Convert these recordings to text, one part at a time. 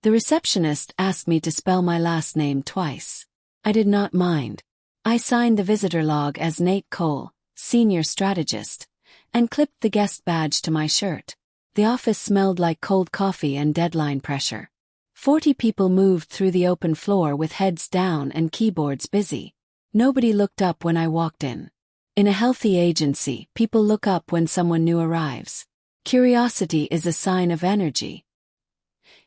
The receptionist asked me to spell my last name twice. I did not mind. I signed the visitor log as Nate Cole, Senior Strategist, and clipped the guest badge to my shirt. The office smelled like cold coffee and deadline pressure. 40 people moved through the open floor with heads down and keyboards busy. Nobody looked up when I walked in. In a healthy agency, people look up when someone new arrives. Curiosity is a sign of energy.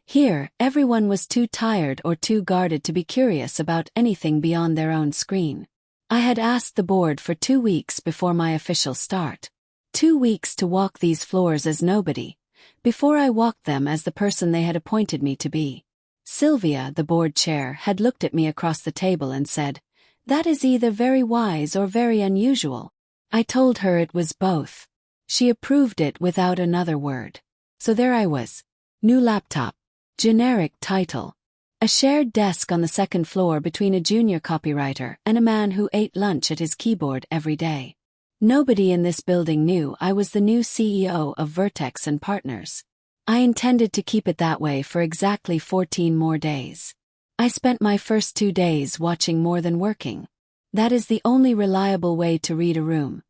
Here, everyone was too tired or too guarded to be curious about anything beyond their own screen. I had asked the board for 2 weeks before my official start. 2 weeks to walk these floors as nobody, before I walked them as the person they had appointed me to be. Sylvia, the board chair, had looked at me across the table and said, "That is either very wise or very unusual." I told her it was both. She approved it without another word. So there I was. New laptop. Generic title. A shared desk on the second floor between a junior copywriter and a man who ate lunch at his keyboard every day. Nobody in this building knew I was the new CEO of Vertex and Partners. I intended to keep it that way for exactly 14 more days. I spent my first 2 days watching more than working. That is the only reliable way to read a room.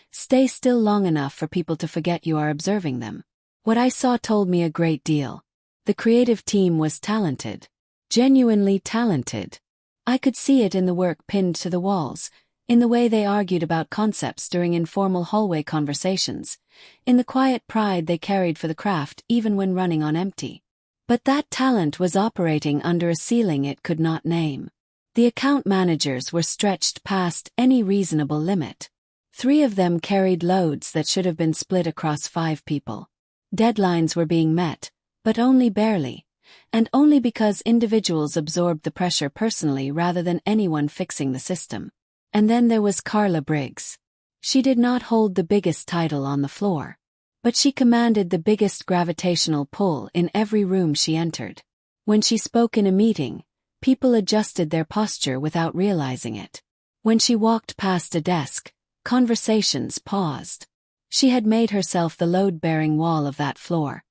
Stay still long enough for people to forget you are observing them. What I saw told me a great deal. The creative team was talented. Genuinely talented. I could see it in the work pinned to the walls, in the way they argued about concepts during informal hallway conversations, in the quiet pride they carried for the craft even when running on empty. But that talent was operating under a ceiling it could not name. The account managers were stretched past any reasonable limit. 3 of them carried loads that should have been split across 5 people. Deadlines were being met, but only barely, and only because individuals absorbed the pressure personally rather than anyone fixing the system. And then there was Carla Briggs. She did not hold the biggest title on the floor, but she commanded the biggest gravitational pull in every room she entered. When she spoke in a meeting, people adjusted their posture without realizing it. When she walked past a desk, conversations paused. She had made herself the load-bearing wall of that floor,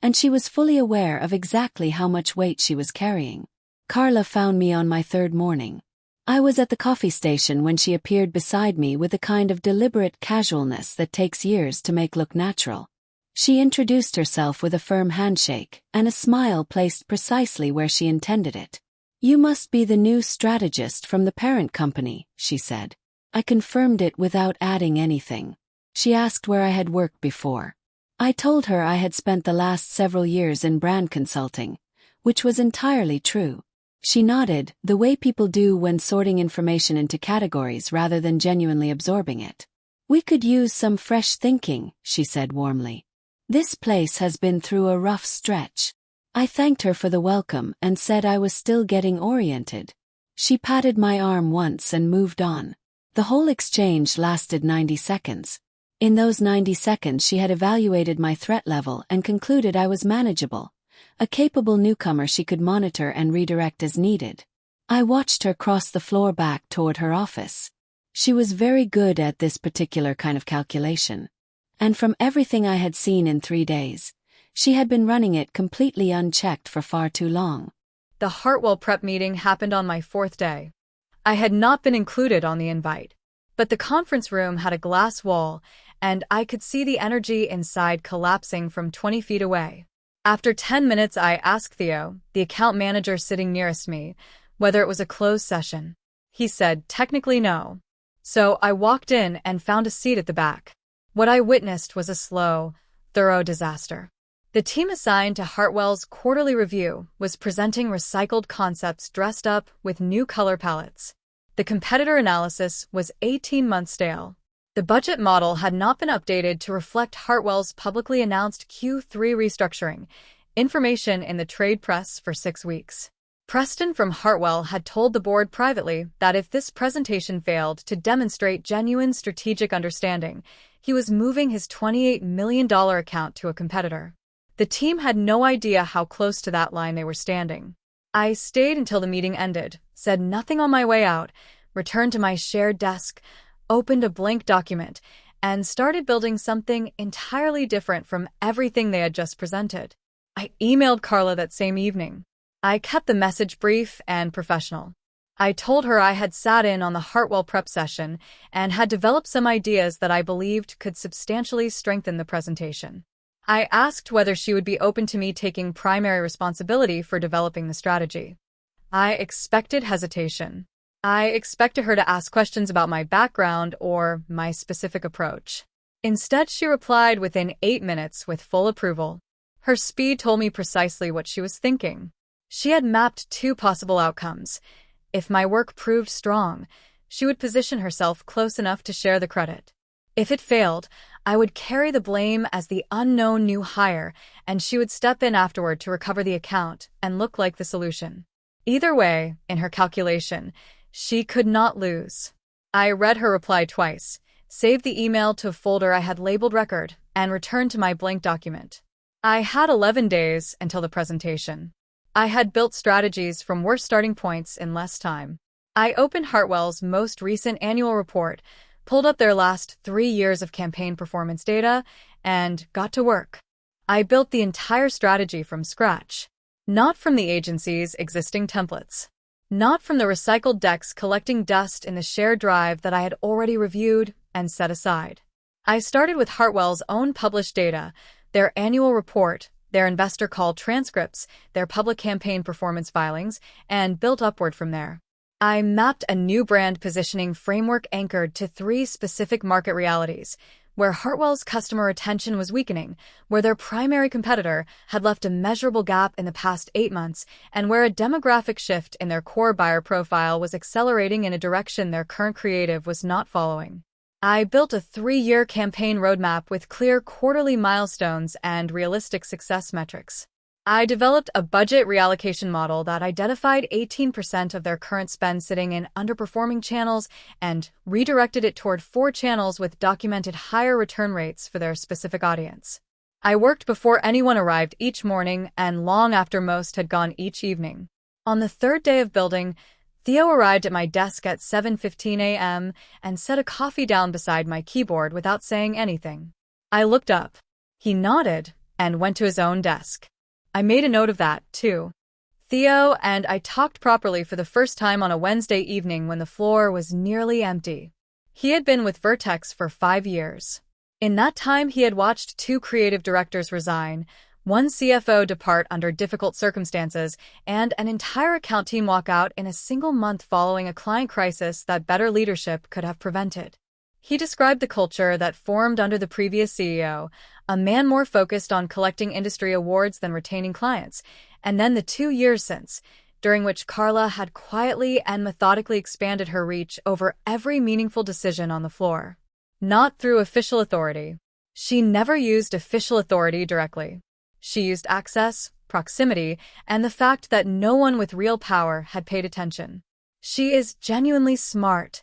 and she was fully aware of exactly how much weight she was carrying. Carla found me on my 3rd morning. I was at the coffee station when she appeared beside me with the kind of deliberate casualness that takes years to make look natural. She introduced herself with a firm handshake and a smile placed precisely where she intended it. "You must be the new strategist from the parent company," she said. I confirmed it without adding anything. She asked where I had worked before. I told her I had spent the last several years in brand consulting, which was entirely true. She nodded, the way people do when sorting information into categories rather than genuinely absorbing it. "We could use some fresh thinking," she said warmly. "This place has been through a rough stretch." I thanked her for the welcome and said I was still getting oriented. She patted my arm once and moved on. The whole exchange lasted 90 seconds. In those 90 seconds she had evaluated my threat level and concluded I was manageable. A capable newcomer she could monitor and redirect as needed. I watched her cross the floor back toward her office. She was very good at this particular kind of calculation. And from everything I had seen in 3 days, she had been running it completely unchecked for far too long. The Hartwell prep meeting happened on my 4th day. I had not been included on the invite, but the conference room had a glass wall, and I could see the energy inside collapsing from 20 feet away. After 10 minutes, I asked Theo, the account manager sitting nearest me, whether it was a closed session. He said, technically no. So I walked in and found a seat at the back. What I witnessed was a slow, thorough disaster. The team assigned to Hartwell's quarterly review was presenting recycled concepts dressed up with new color palettes. The competitor analysis was 18 months stale. The budget model had not been updated to reflect Hartwell's publicly announced Q3 restructuring, information in the trade press for 6 weeks. Preston from Hartwell had told the board privately that if this presentation failed to demonstrate genuine strategic understanding, he was moving his $28 million account to a competitor. The team had no idea how close to that line they were standing. I stayed until the meeting ended, said nothing on my way out, returned to my shared desk, opened a blank document, and started building something entirely different from everything they had just presented. I emailed Carla that same evening. I kept the message brief and professional. I told her I had sat in on the Hartwell prep session and had developed some ideas that I believed could substantially strengthen the presentation. I asked whether she would be open to me taking primary responsibility for developing the strategy. I expected hesitation. I expected her to ask questions about my background or my specific approach. Instead, she replied within 8 minutes with full approval. Her speed told me precisely what she was thinking. She had mapped 2 possible outcomes. If my work proved strong, she would position herself close enough to share the credit. If it failed, I would carry the blame as the unknown new hire, and she would step in afterward to recover the account and look like the solution. Either way, in her calculation, she could not lose. I read her reply twice, saved the email to a folder I had labeled record, and returned to my blank document. I had 11 days until the presentation. I had built strategies from worse starting points in less time. I opened Hartwell's most recent annual report, pulled up their last 3 years of campaign performance data, and got to work. I built the entire strategy from scratch. Not from the agency's existing templates. Not from the recycled decks collecting dust in the shared drive that I had already reviewed and set aside. I started with Hartwell's own published data, their annual report, their investor call transcripts, their public campaign performance filings, and built upward from there. I mapped a new brand positioning framework anchored to 3 specific market realities, where Hartwell's customer retention was weakening, where their primary competitor had left a measurable gap in the past 8 months, and where a demographic shift in their core buyer profile was accelerating in a direction their current creative was not following. I built a 3-year campaign roadmap with clear quarterly milestones and realistic success metrics. I developed a budget reallocation model that identified 18% of their current spend sitting in underperforming channels and redirected it toward 4 channels with documented higher return rates for their specific audience. I worked before anyone arrived each morning and long after most had gone each evening. On the 3rd day of building, Theo arrived at my desk at 7:15 a.m. and set a coffee down beside my keyboard without saying anything. I looked up. He nodded and went to his own desk. I made a note of that, too. Theo and I talked properly for the first time on a Wednesday evening when the floor was nearly empty. He had been with Vertex for 5 years. In that time, he had watched 2 creative directors resign, 1 CFO depart under difficult circumstances, and an entire account team walk out in a single month following a client crisis that better leadership could have prevented. He described the culture that formed under the previous CEO, a man more focused on collecting industry awards than retaining clients, and then the 2 years since, during which Carla had quietly and methodically expanded her reach over every meaningful decision on the floor. Not through official authority. She never used official authority directly. She used access, proximity, and the fact that no one with real power had paid attention. She is genuinely smart,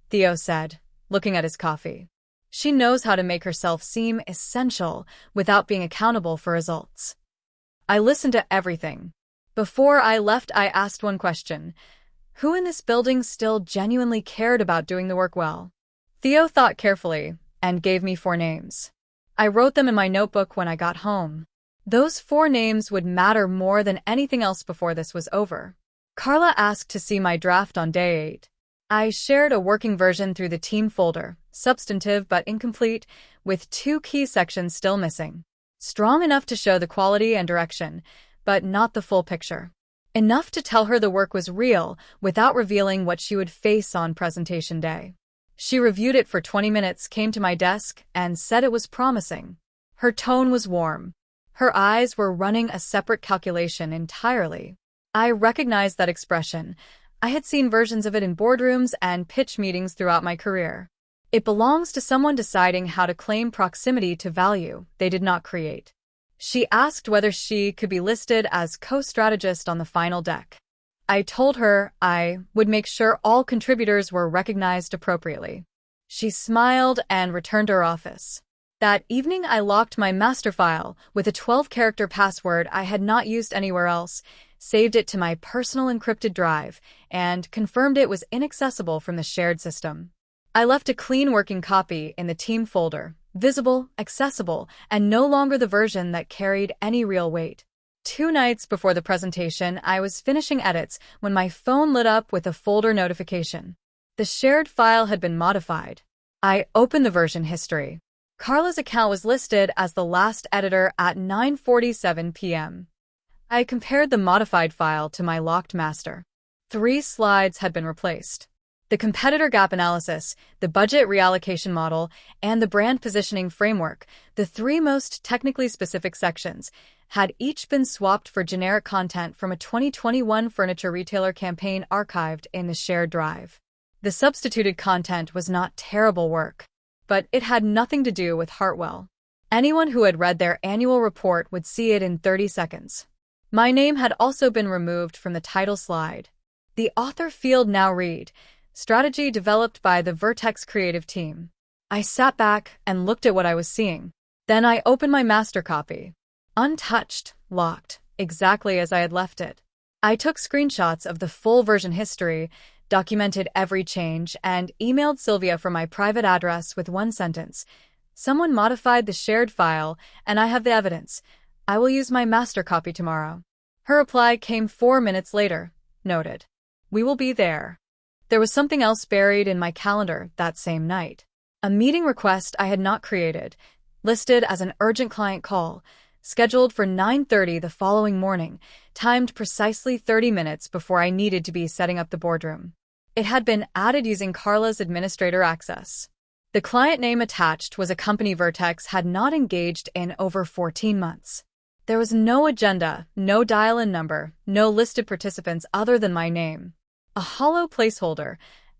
Theo said, looking at his coffee. She knows how to make herself seem essential without being accountable for results. I listened to everything. Before I left, I asked one question. Who in this building still genuinely cared about doing the work well? Theo thought carefully and gave me 4 names. I wrote them in my notebook when I got home. Those 4 names would matter more than anything else before this was over. Carla asked to see my draft on day 8. I shared a working version through the team folder, substantive but incomplete, with 2 key sections still missing. Strong enough to show the quality and direction, but not the full picture. Enough to tell her the work was real without revealing what she would face on presentation day. She reviewed it for 20 minutes, came to my desk, and said it was promising. Her tone was warm. Her eyes were running a separate calculation entirely. I recognized that expression. I had seen versions of it in boardrooms and pitch meetings throughout my career. It belongs to someone deciding how to claim proximity to value they did not create. She asked whether she could be listed as co-strategist on the final deck. I told her I would make sure all contributors were recognized appropriately. She smiled and returned to her office. That evening, I locked my master file with a 12-character password I had not used anywhere else, saved it to my personal encrypted drive, and confirmed it was inaccessible from the shared system. I left a clean working copy in the team folder, visible, accessible, and no longer the version that carried any real weight. 2 nights before the presentation, I was finishing edits when my phone lit up with a folder notification. The shared file had been modified. I opened the version history. Carla's account was listed as the last editor at 9:47 p.m. I compared the modified file to my locked master. 3 slides had been replaced. The competitor gap analysis, the budget reallocation model, and the brand positioning framework, the 3 most technically specific sections, had each been swapped for generic content from a 2021 furniture retailer campaign archived in the shared drive. The substituted content was not terrible work, but it had nothing to do with Hartwell. Anyone who had read their annual report would see it in 30 seconds. My name had also been removed from the title slide. The author field now read, Strategy developed by the Vertex creative team. I sat back and looked at what I was seeing. Then I opened my master copy. Untouched, locked, exactly as I had left it. I took screenshots of the full version history, documented every change, and emailed Sylvia from my private address with one sentence. Someone modified the shared file, and I have the evidence. I will use my master copy tomorrow. Her reply came 4 minutes later. Noted. We will be there. There was something else buried in my calendar that same night. A meeting request I had not created, listed as an urgent client call, scheduled for 9:30 the following morning, timed precisely 30 minutes before I needed to be setting up the boardroom. It had been added using Carla's administrator access. The client name attached was a company Vertex had not engaged in over 14 months. There was no agenda, no dial-in number, no listed participants other than my name. A hollow placeholder,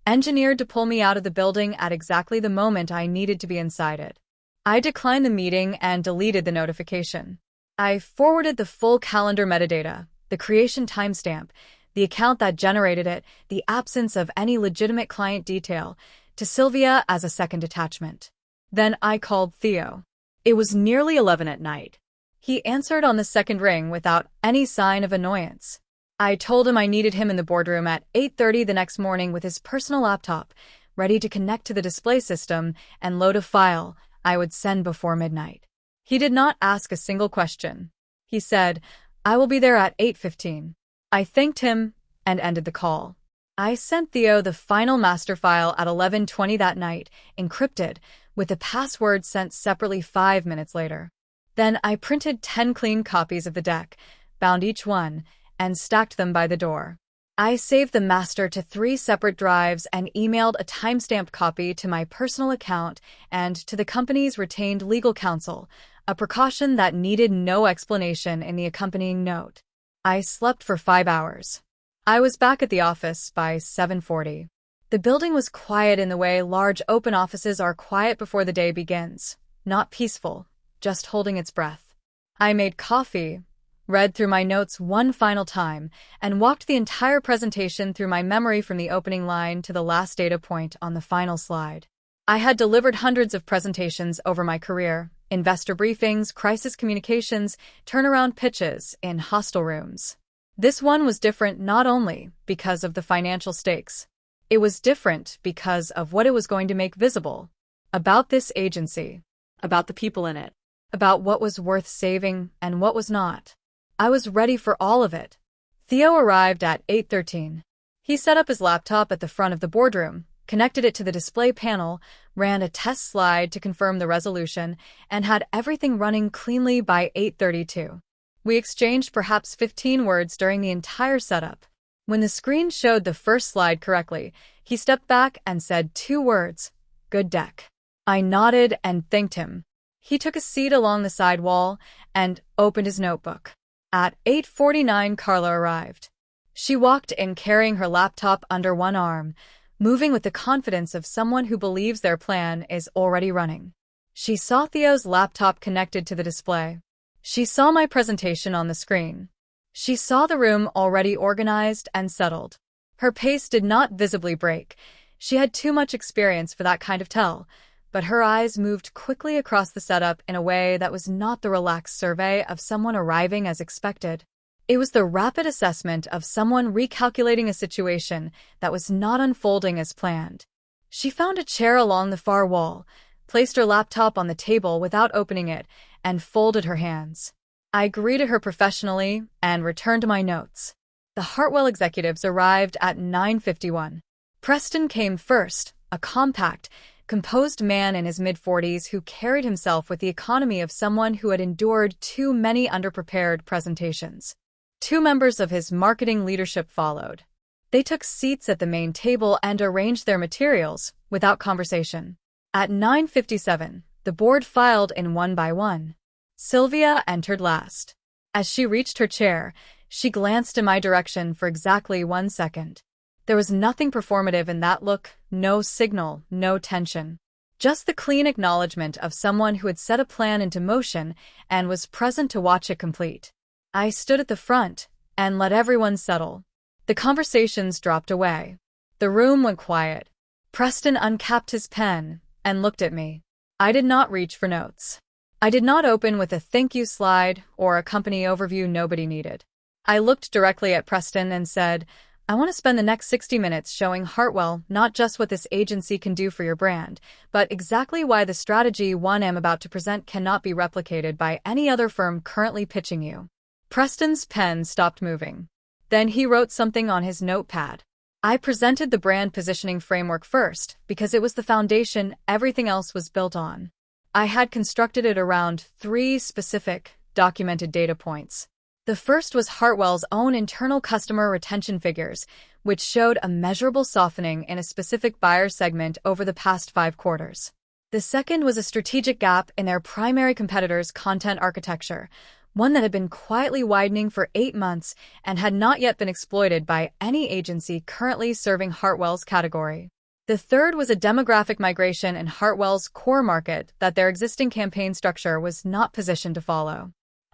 engineered to pull me out of the building at exactly the moment I needed to be inside it. I declined the meeting and deleted the notification. I forwarded the full calendar metadata, the creation timestamp, the account that generated it, the absence of any legitimate client detail, to Sylvia as a second attachment. Then I called Theo. It was nearly 11 at night. He answered on the second ring without any sign of annoyance. I told him I needed him in the boardroom at 8:30 the next morning with his personal laptop, ready to connect to the display system and load a file I would send before midnight. He did not ask a single question. He said, I will be there at 8:15. I thanked him and ended the call. I sent Theo the final master file at 11:20 that night, encrypted, with the password sent separately 5 minutes later. Then I printed 10 clean copies of the deck, bound each one, and stacked them by the door. I saved the master to 3 separate drives and emailed a timestamped copy to my personal account and to the company's retained legal counsel, a precaution that needed no explanation in the accompanying note. I slept for 5 hours. I was back at the office by 7:40. The building was quiet in the way large open offices are quiet before the day begins, not peaceful, just holding its breath. I made coffee, read through my notes one final time, and walked the entire presentation through my memory from the opening line to the last data point on the final slide. I had delivered hundreds of presentations over my career, investor briefings, crisis communications, turnaround pitches in hostel rooms. This one was different not only because of the financial stakes. It was different because of what it was going to make visible. About this agency. About the people in it. About what was worth saving and what was not. I was ready for all of it. Theo arrived at 8:13. He set up his laptop at the front of the boardroom, connected it to the display panel, ran a test slide to confirm the resolution, and had everything running cleanly by 8:32. We exchanged perhaps 15 words during the entire setup. When the screen showed the first slide correctly, he stepped back and said 2 words, "Good deck." I nodded and thanked him. He took a seat along the side wall and opened his notebook. At 8:49, Carla arrived. She walked in carrying her laptop under one arm, moving with the confidence of someone who believes their plan is already running. She saw Theo's laptop connected to the display. She saw my presentation on the screen. She saw the room already organized and settled. Her pace did not visibly break. She had too much experience for that kind of tell, but her eyes moved quickly across the setup in a way that was not the relaxed survey of someone arriving as expected. It was the rapid assessment of someone recalculating a situation that was not unfolding as planned. She found a chair along the far wall, placed her laptop on the table without opening it, and folded her hands. I greeted her professionally and returned to my notes. The Hartwell executives arrived at 9:51. Preston came first, a compact, composed man in his mid-40s who carried himself with the economy of someone who had endured too many underprepared presentations. Two members of his marketing leadership followed. They took seats at the main table and arranged their materials, without conversation. At 9:57, the board filed in one by one. Sylvia entered last. As she reached her chair, she glanced in my direction for exactly 1 second. There was nothing performative in that look, no signal, no tension. Just the clean acknowledgement of someone who had set a plan into motion and was present to watch it complete. I stood at the front and let everyone settle. The conversations dropped away. The room went quiet. Preston uncapped his pen and looked at me. I did not reach for notes. I did not open with a thank you slide or a company overview nobody needed. I looked directly at Preston and said, I want to spend the next 60 minutes showing Hartwell not just what this agency can do for your brand, but exactly why the strategy I'm about to present cannot be replicated by any other firm currently pitching you. Preston's pen stopped moving. Then he wrote something on his notepad. I presented the brand positioning framework first because it was the foundation everything else was built on. I had constructed it around 3 specific, documented data points. The first was Hartwell's own internal customer retention figures, which showed a measurable softening in a specific buyer segment over the past 5 quarters. The second was a strategic gap in their primary competitor's content architecture, one that had been quietly widening for 8 months and had not yet been exploited by any agency currently serving Hartwell's category. The third was a demographic migration in Hartwell's core market that their existing campaign structure was not positioned to follow.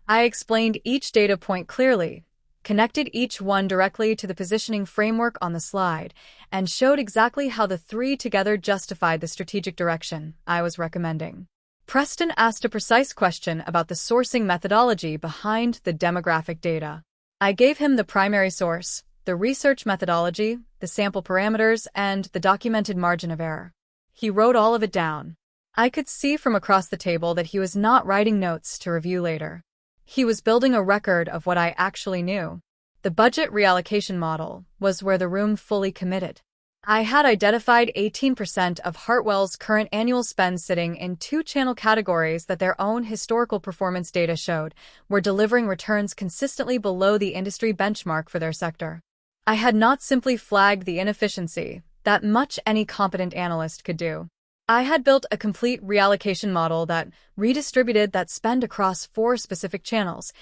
I explained each data point clearly, connected each one directly to the positioning framework on the slide, and showed exactly how the 3 together justified the strategic direction I was recommending. Preston asked a precise question about the sourcing methodology behind the demographic data. I gave him the primary source, the research methodology, the sample parameters, and the documented margin of error. He wrote all of it down. I could see from across the table that he was not writing notes to review later. He was building a record of what I actually knew. The budget reallocation model was where the room fully committed. I had identified 18% of Hartwell's current annual spend sitting in 2 channel categories that their own historical performance data showed were delivering returns consistently below the industry benchmark for their sector. I had not simply flagged the inefficiency that much any competent analyst could do. I had built a complete reallocation model that redistributed that spend across 4 specific channels,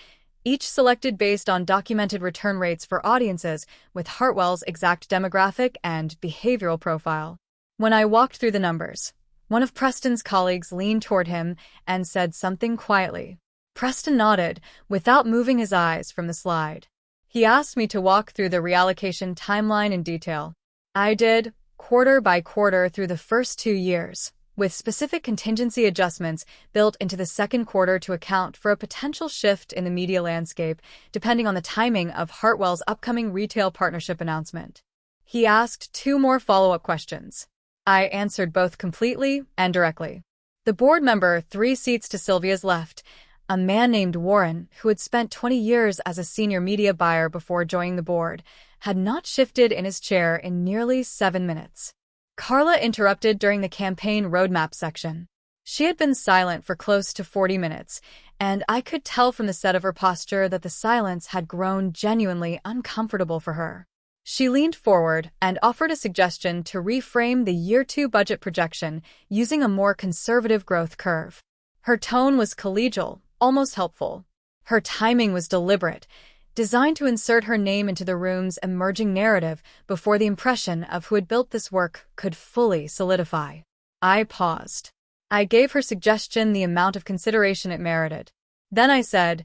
each selected based on documented return rates for audiences with Hartwell's exact demographic and behavioral profile. When I walked through the numbers, one of Preston's colleagues leaned toward him and said something quietly. Preston nodded, without moving his eyes from the slide. He asked me to walk through the reallocation timeline in detail. I did, quarter by quarter through the first 2 years, with specific contingency adjustments built into the second quarter to account for a potential shift in the media landscape, depending on the timing of Hartwell's upcoming retail partnership announcement. He asked 2 more follow-up questions. I answered both completely and directly. The board member 3 seats to Sylvia's left, a man named Warren, who had spent 20 years as a senior media buyer before joining the board, had not shifted in his chair in nearly 7 minutes. Carla interrupted during the campaign roadmap section. She had been silent for close to 40 minutes, and I could tell from the set of her posture that the silence had grown genuinely uncomfortable for her. She leaned forward and offered a suggestion to reframe the year 2 budget projection using a more conservative growth curve. Her tone was collegial, almost helpful. Her timing was deliberate, designed to insert her name into the room's emerging narrative before the impression of who had built this work could fully solidify. I paused. I gave her suggestion the amount of consideration it merited. Then I said,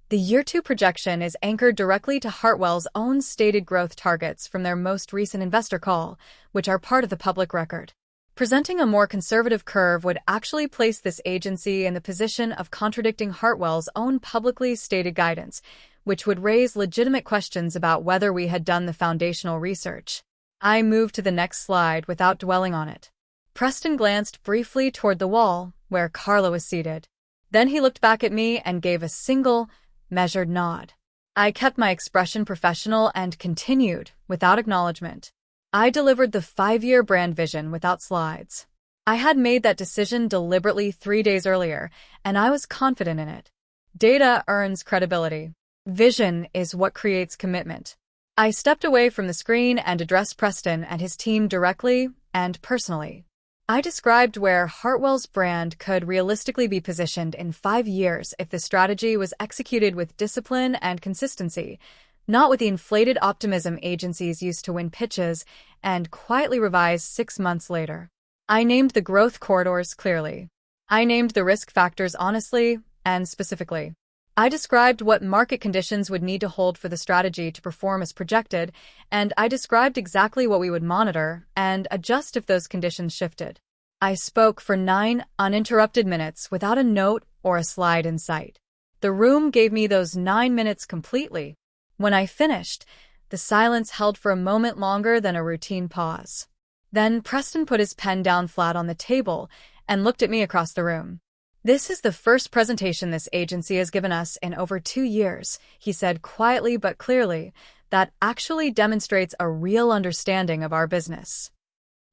the year 2 projection is anchored directly to Hartwell's own stated growth targets from their most recent investor call, which are part of the public record. Presenting a more conservative curve would actually place this agency in the position of contradicting Hartwell's own publicly stated guidance, which would raise legitimate questions about whether we had done the foundational research. I moved to the next slide without dwelling on it. Preston glanced briefly toward the wall, where Carla was seated. Then he looked back at me and gave a single, measured nod. I kept my expression professional and continued, without acknowledgement. I delivered the 5-year brand vision without slides. I had made that decision deliberately 3 days earlier, and I was confident in it. Data earns credibility. Vision is what creates commitment. I stepped away from the screen and addressed Preston and his team directly and personally. I described where Hartwell's brand could realistically be positioned in 5 years if the strategy was executed with discipline and consistency, not with the inflated optimism agencies used to win pitches and quietly revise 6 months later. I named the growth corridors clearly. I named the risk factors honestly and specifically. I described what market conditions would need to hold for the strategy to perform as projected, and I described exactly what we would monitor and adjust if those conditions shifted. I spoke for 9 uninterrupted minutes without a note or a slide in sight. The room gave me those 9 minutes completely. When I finished, the silence held for a moment longer than a routine pause. Then Preston put his pen down flat on the table and looked at me across the room. "This is the first presentation this agency has given us in over 2 years," he said quietly but clearly, "that actually demonstrates a real understanding of our business."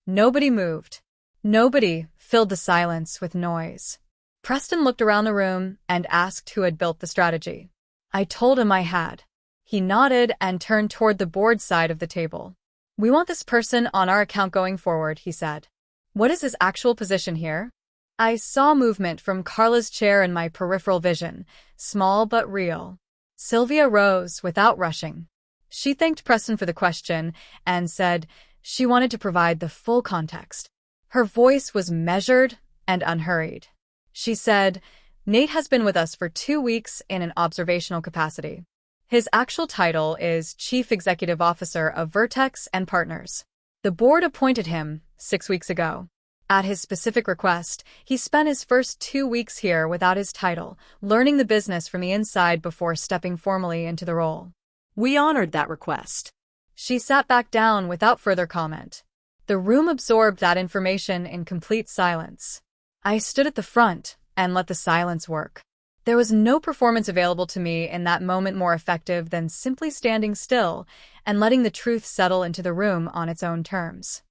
Nobody moved. Nobody filled the silence with noise. Preston looked around the room and asked who had built the strategy. I told him I had. He nodded and turned toward the board side of the table. "We want this person on our account going forward," he said. "What is his actual position here?" I saw movement from Carla's chair in my peripheral vision, small but real. Sylvia rose without rushing. She thanked Preston for the question and said she wanted to provide the full context. Her voice was measured and unhurried. She said, "Nate has been with us for 2 weeks in an observational capacity. His actual title is Chief Executive Officer of Vertex and Partners. The board appointed him 6 weeks ago. At his specific request, he spent his first 2 weeks here without his title, learning the business from the inside before stepping formally into the role. We honored that request." She sat back down without further comment. The room absorbed that information in complete silence. I stood at the front and let the silence work. There was no performance available to me in that moment more effective than simply standing still and letting the truth settle into the room on its own terms.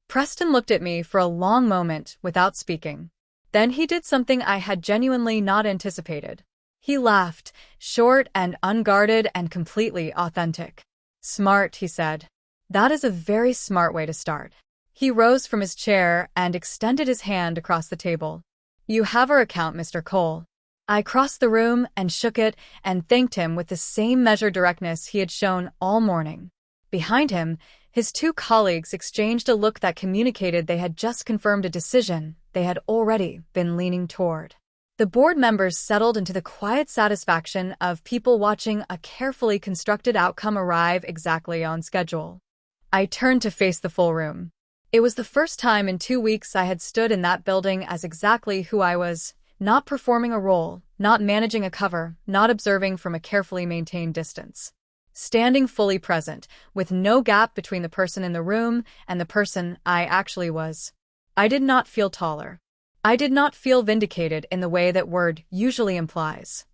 Preston looked at me for a long moment without speaking. Then he did something I had genuinely not anticipated. He laughed, short and unguarded and completely authentic. "Smart," he said. "That is a very smart way to start." He rose from his chair and extended his hand across the table. "You have our account, Mr. Cole." I crossed the room and shook it and thanked him with the same measured directness he had shown all morning. Behind him, his 2 colleagues exchanged a look that communicated they had just confirmed a decision they had already been leaning toward. The board members settled into the quiet satisfaction of people watching a carefully constructed outcome arrive exactly on schedule. I turned to face the full room. It was the first time in 2 weeks I had stood in that building as exactly who I was, not performing a role, not managing a cover, not observing from a carefully maintained distance. Standing fully present, with no gap between the person in the room and the person I actually was. I did not feel taller. I did not feel vindicated in the way that word usually implies.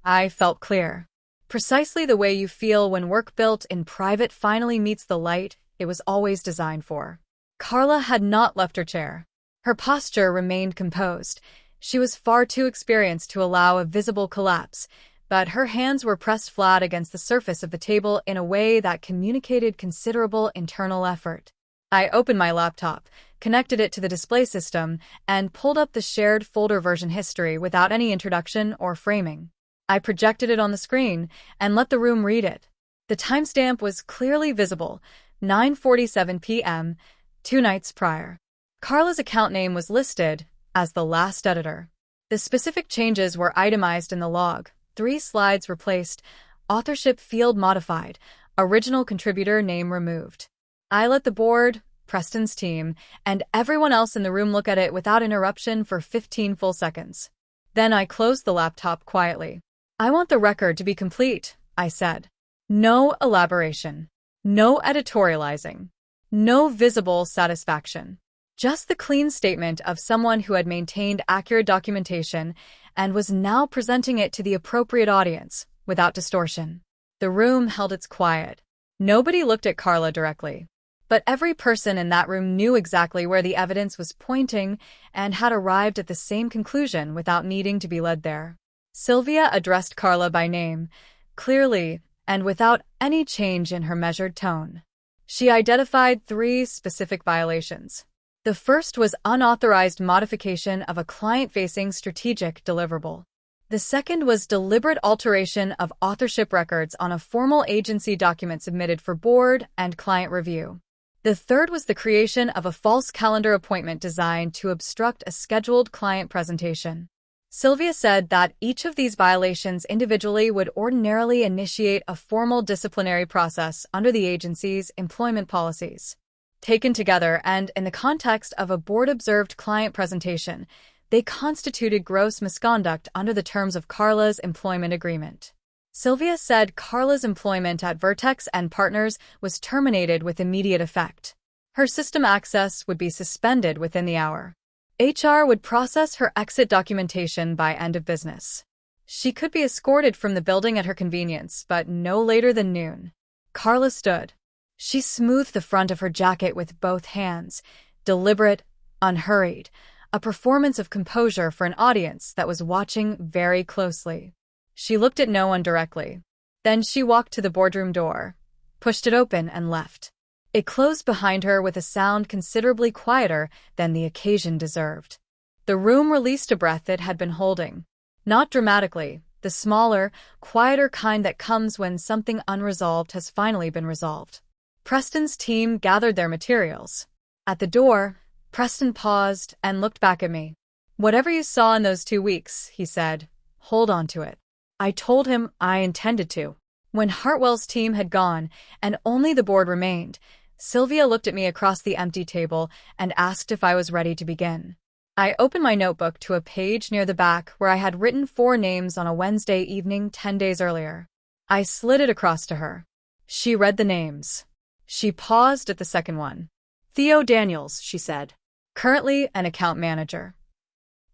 I felt clear. Precisely the way you feel when work built in private finally meets the light it was always designed for. Carla had not left her chair. Her posture remained composed. She was far too experienced to allow a visible collapse, but her hands were pressed flat against the surface of the table in a way that communicated considerable internal effort. I opened my laptop, connected it to the display system, and pulled up the shared folder version history without any introduction or framing. I projected it on the screen and let the room read it. The timestamp was clearly visible, 9:47 p.m., 2 nights prior. Carla's account name was listed as the last editor. The specific changes were itemized in the log. 3 slides replaced, authorship field modified, original contributor name removed. I let the board, Preston's team, and everyone else in the room look at it without interruption for 15 full seconds. Then I closed the laptop quietly. "I want the record to be complete," I said. "No elaboration. No editorializing. No visible satisfaction. Just the clean statement of someone who had maintained accurate documentation and was now presenting it to the appropriate audience, without distortion. The room held its quiet. Nobody looked at Carla directly. But every person in that room knew exactly where the evidence was pointing and had arrived at the same conclusion without needing to be led there. Sylvia addressed Carla by name, clearly, and without any change in her measured tone. She identified 3 specific violations. The first was unauthorized modification of a client-facing strategic deliverable. The second was deliberate alteration of authorship records on a formal agency document submitted for board and client review. The third was the creation of a false calendar appointment designed to obstruct a scheduled client presentation. Sylvia said that each of these violations individually would ordinarily initiate a formal disciplinary process under the agency's employment policies. Taken together and in the context of a board-observed client presentation, they constituted gross misconduct under the terms of Carla's employment agreement. Sylvia said Carla's employment at Vertex and Partners was terminated with immediate effect. Her system access would be suspended within the hour. HR would process her exit documentation by end of business. She could be escorted from the building at her convenience, but no later than noon. Carla stood. She smoothed the front of her jacket with both hands, deliberate, unhurried, a performance of composure for an audience that was watching very closely. She looked at no one directly. Then she walked to the boardroom door, pushed it open, and left. It closed behind her with a sound considerably quieter than the occasion deserved. The room released a breath it had been holding. Not dramatically, the smaller, quieter kind that comes when something unresolved has finally been resolved. Preston's team gathered their materials. At the door, Preston paused and looked back at me. "Whatever you saw in those 2 weeks," he said, "hold on to it." I told him I intended to. When Hartwell's team had gone and only the board remained, Sylvia looked at me across the empty table and asked if I was ready to begin. I opened my notebook to a page near the back where I had written 4 names on a Wednesday evening 10 days earlier. I slid it across to her. She read the names. She paused at the second one. "Theo Daniels," she said. "Currently an account manager."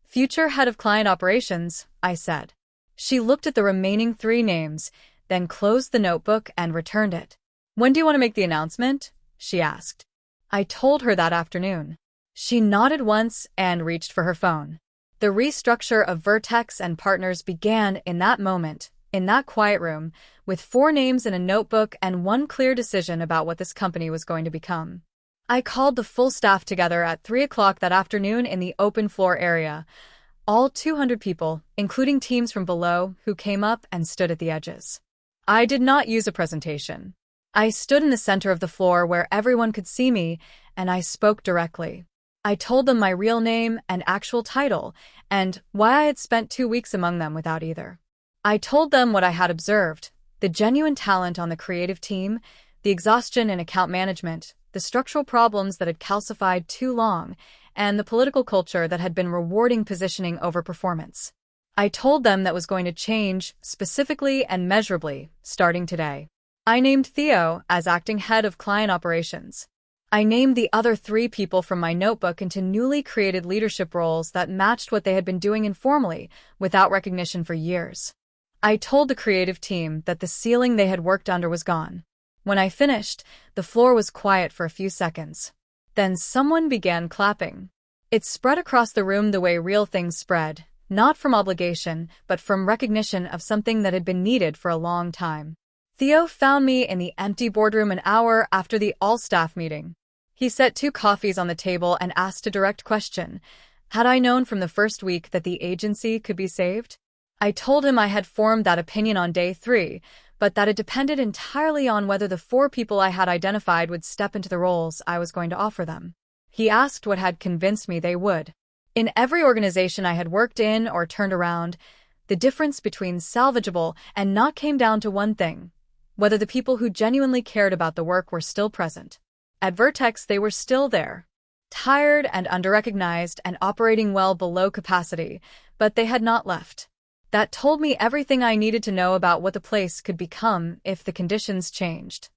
"Future head of client operations," I said. She looked at the remaining 3 names, then closed the notebook and returned it. "When do you want to make the announcement?" she asked. I told her that afternoon. She nodded once and reached for her phone. The restructure of Vertex and Partners began in that moment, in that quiet room, with 4 names in a notebook and one clear decision about what this company was going to become. I called the full staff together at 3 o'clock that afternoon in the open floor area. All 200 people, including teams from below, who came up and stood at the edges. I did not use a presentation. I stood in the center of the floor where everyone could see me, and I spoke directly. I told them my real name and actual title, and why I had spent 2 weeks among them without either. I told them what I had observed, the genuine talent on the creative team, the exhaustion in account management, the structural problems that had calcified too long, and the political culture that had been rewarding positioning over performance. I told them that was going to change, specifically and measurably, starting today. I named Theo as acting head of client operations. I named the other 3 people from my notebook into newly created leadership roles that matched what they had been doing informally, without recognition for years. I told the creative team that the ceiling they had worked under was gone. When I finished, the floor was quiet for a few seconds. Then someone began clapping. It spread across the room the way real things spread, not from obligation, but from recognition of something that had been needed for a long time. Theo found me in the empty boardroom an hour after the all-staff meeting. He set 2 coffees on the table and asked a direct question. Had I known from the first week that the agency could be saved? I told him I had formed that opinion on day 3, but that it depended entirely on whether the 4 people I had identified would step into the roles I was going to offer them. He asked what had convinced me they would. In every organization I had worked in or turned around, the difference between salvageable and not came down to one thing: whether the people who genuinely cared about the work were still present. At Vertex, they were still there, tired and underrecognized and operating well below capacity, but they had not left. That told me everything I needed to know about what the place could become if the conditions changed.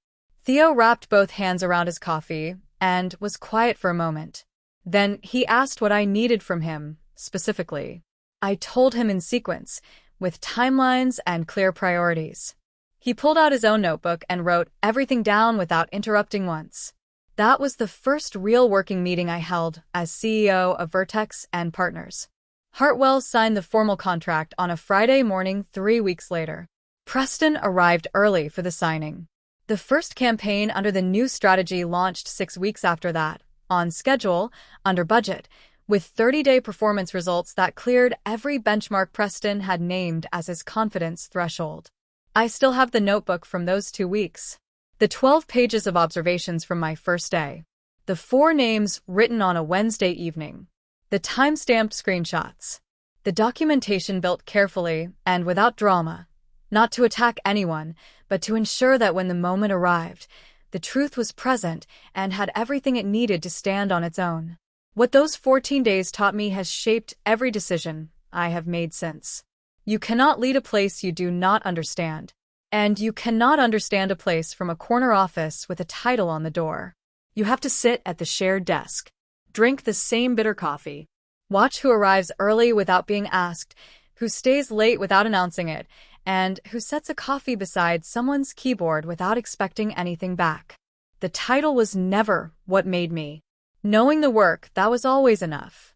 Theo wrapped both hands around his coffee and was quiet for a moment. Then he asked what I needed from him, specifically. I told him in sequence, with timelines and clear priorities. He pulled out his own notebook and wrote everything down without interrupting once. That was the first real working meeting I held as CEO of Vertex and Partners. Hartwell signed the formal contract on a Friday morning 3 weeks later. Preston arrived early for the signing. The first campaign under the new strategy launched 6 weeks after that, on schedule, under budget, with 30-day performance results that cleared every benchmark Preston had named as his confidence threshold. I still have the notebook from those 2 weeks. The 12 pages of observations from my first day. The 4 names written on a Wednesday evening. The time-stamped screenshots. The documentation built carefully and without drama, not to attack anyone, but to ensure that when the moment arrived, the truth was present and had everything it needed to stand on its own. What those 14 days taught me has shaped every decision I have made since. You cannot lead a place you do not understand, and you cannot understand a place from a corner office with a title on the door. You have to sit at the shared desk, drink the same bitter coffee, watch who arrives early without being asked, who stays late without announcing it, and who sets a coffee beside someone's keyboard without expecting anything back. The title was never what made me. Knowing the work, that was always enough.